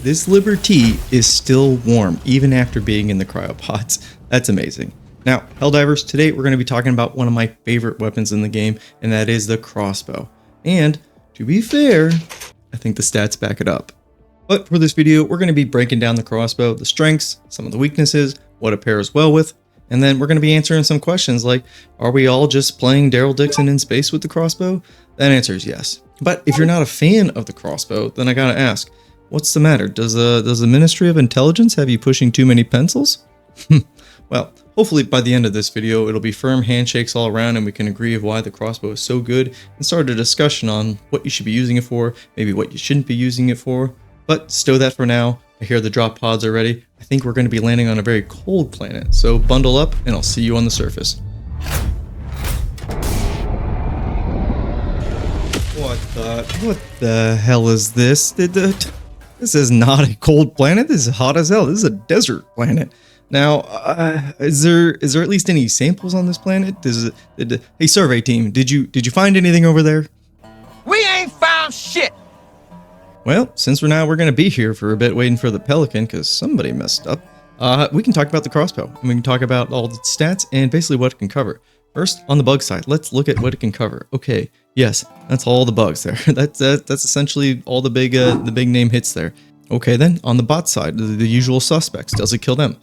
this Liberty is still warm, even after being in the cryopods. That's amazing. Now, Helldivers, today we're going to be talking about one of my favorite weapons in the game, and that is the crossbow. And, to be fair, I think the stats back it up. But for this video, we're going to be breaking down the crossbow, the strengths, some of the weaknesses, what it pairs well with, and then we're going to be answering some questions like, are we all just playing Daryl Dixon in space with the crossbow? That answer is yes. But if you're not a fan of the crossbow, then I gotta ask, what's the matter? Does the Ministry of Intelligence have you pushing too many pencils? Well, hopefully by the end of this video, it'll be firm handshakes all around and we can agree of why the crossbow is so good and start a discussion on what you should be using it for, maybe what you shouldn't be using it for. But stow that for now. I hear the drop pods are ready. I think we're going to be landing on a very cold planet, so bundle up and I'll see you on the surface. What the hell is this? This is not a cold planet. This is hot as hell. This is a desert planet. Now, is there at least any samples on this planet? Hey, survey team, did you find anything over there? We ain't found shit. Well, since we're going to be here for a bit waiting for the Pelican because somebody messed up, we can talk about the crossbow and we can talk about all the stats and basically what it can cover. First, on the bug side, let's look at what it can cover. Okay, yes, that's all the bugs there. That's essentially all the big name hits there. Okay, then on the bot side, the usual suspects. Does it kill them?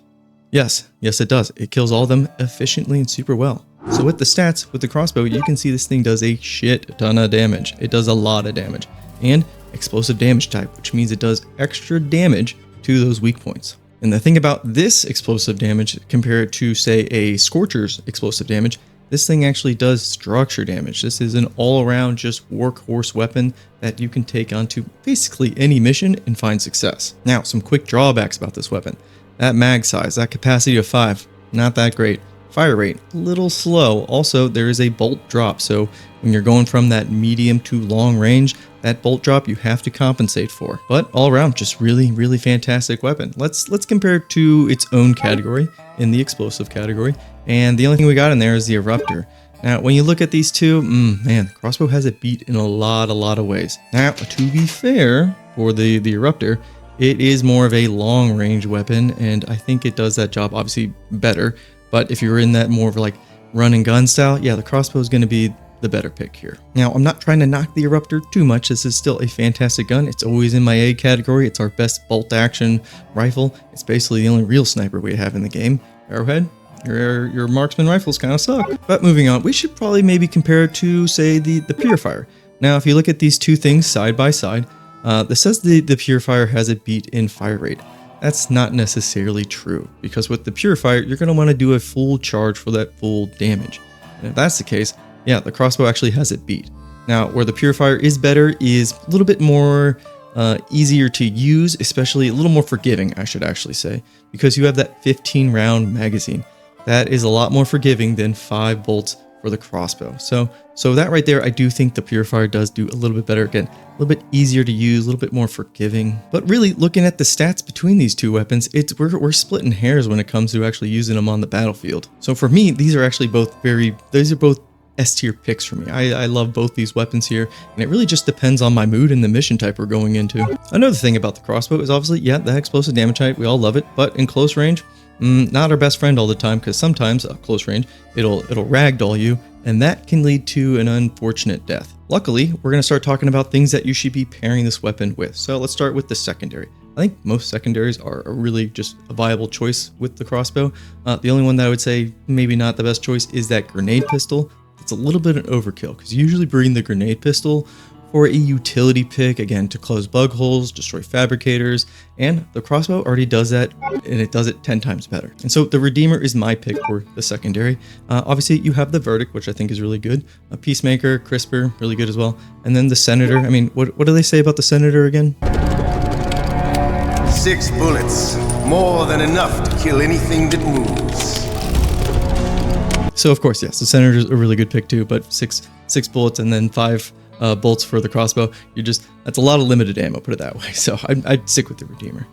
Yes, it does. It kills all of them efficiently and super well. So with the stats, with the crossbow, you can see this thing does a shit ton of damage. It does a lot of damage. And explosive damage type, which means it does extra damage to those weak points. And the thing about this explosive damage, compared to, say, a Scorcher's explosive damage, this thing actually does structure damage. This is an all-around just workhorse weapon that you can take onto basically any mission and find success. Now, some quick drawbacks about this weapon. That mag size, that capacity of 5, not that great. Fire rate, a little slow. Also, there is a bolt drop, so when you're going from that medium to long range, that bolt drop you have to compensate for. But all around, just really fantastic weapon. Let's compare it to its own category, in the explosive category, and the only thing we got in there is the Eruptor. Now, when you look at these two, man, the crossbow has it beat in a lot of ways. Now, to be fair, for the Eruptor, it is more of a long range weapon, and I think it does that job obviously better. But if you're in that more of like run and gun style, yeah, the crossbow is going to be the better pick here. Now, I'm not trying to knock the Eruptor too much. This is still a fantastic gun. It's always in my A category. It's our best bolt action rifle. It's basically the only real sniper we have in the game. Arrowhead, your marksman rifles kind of suck. But moving on, we should probably maybe compare it to, say, the Purifier. Now, if you look at these two things side by side, this says the Purifier has a beat in fire rate. That's not necessarily true, because with the Purifier, you're going to want to do a full charge for that full damage. And if that's the case, yeah, the crossbow actually has it beat. Now, where the Purifier is better is a little bit more easier to use, especially a little more forgiving, I should actually say, because you have that 15 round magazine. That is a lot more forgiving than 5 bolts for the crossbow. So that right there, I do think the Purifier does do a little bit better. Again, a little bit easier to use, a little bit more forgiving. But really, looking at the stats between these two weapons, we're splitting hairs when it comes to actually using them on the battlefield. So for me, these are actually both S tier picks for me. I love both these weapons here, and it really just depends on my mood and the mission type we're going into. Another thing about the crossbow is obviously, yeah, that explosive damage type, we all love it, but in close range, not our best friend all the time, because sometimes at close range, it'll ragdoll you, and that can lead to an unfortunate death. Luckily, we're going to start talking about things that you should be pairing this weapon with. So let's start with the secondary. I think most secondaries are really just a viable choice with the crossbow. The only one that I would say maybe not the best choice is that grenade pistol. It's a little bit of overkill, because you usually bring the grenade pistol for a utility pick, again, to close bug holes, destroy fabricators, and the crossbow already does that, and it does it 10 times better. And so the Redeemer is my pick for the secondary. Obviously, you have the Verdict, which I think is really good. A Peacemaker, Crisper, really good as well. And then the Senator, I mean, what do they say about the Senator again? 6 bullets, more than enough to kill anything that moves. So of course, yes, the Senator is a really good pick too, but six bullets and then 5 bolts for the crossbow. That's a lot of limited ammo, put it that way. So I'd stick with the Redeemer.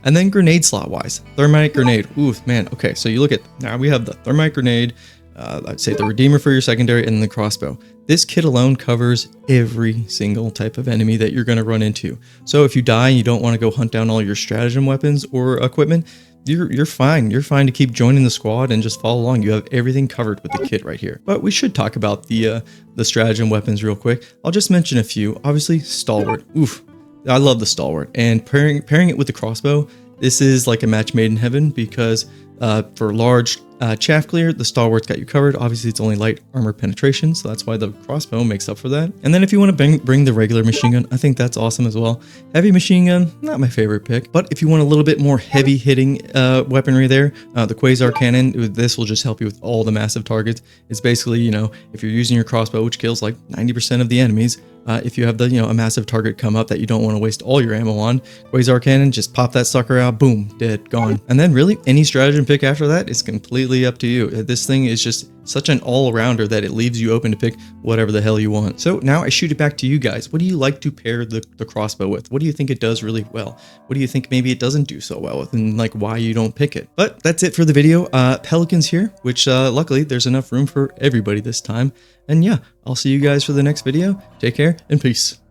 And then grenade slot wise, thermite grenade. Ooh, man. Okay, so you look at, now we have the thermite grenade, I'd say the Redeemer for your secondary, and the crossbow. This kit alone covers every single type of enemy that you're going to run into. So if you die and you don't want to go hunt down all your stratagem weapons or equipment, you're fine. You're fine to keep joining the squad and just follow along. You have everything covered with the kit right here. But we should talk about the stratagem weapons real quick. I'll just mention a few. Obviously, Stalwart. Oof, I love the Stalwart. And pairing it with the crossbow, this is like a match made in heaven because for large chaff clear, the Stalwart's got you covered. Obviously, it's only light armor penetration, so that's why the crossbow makes up for that. And then if you want to bring the regular machine gun, I think that's awesome as well. Heavy machine gun, not my favorite pick, but if you want a little bit more heavy hitting weaponry there, the Quasar cannon, this will just help you with all the massive targets. It's basically, you know, if you're using your crossbow, which kills like 90% of the enemies, if you have the, you know, a massive target come up that you don't want to waste all your ammo on, Quasar cannon, just pop that sucker out, boom, dead, gone. And then really any stratagem pick after that is completely up to you. This thing is just such an all-rounder that it leaves you open to pick whatever the hell you want. So now I shoot it back to you guys. What do you like to pair the crossbow with? What do you think it does really well? What do you think maybe it doesn't do so well with, and like why you don't pick it? But that's it for the video. Pelicans here, which luckily there's enough room for everybody this time. And yeah, I'll see you guys for the next video. Take care and peace.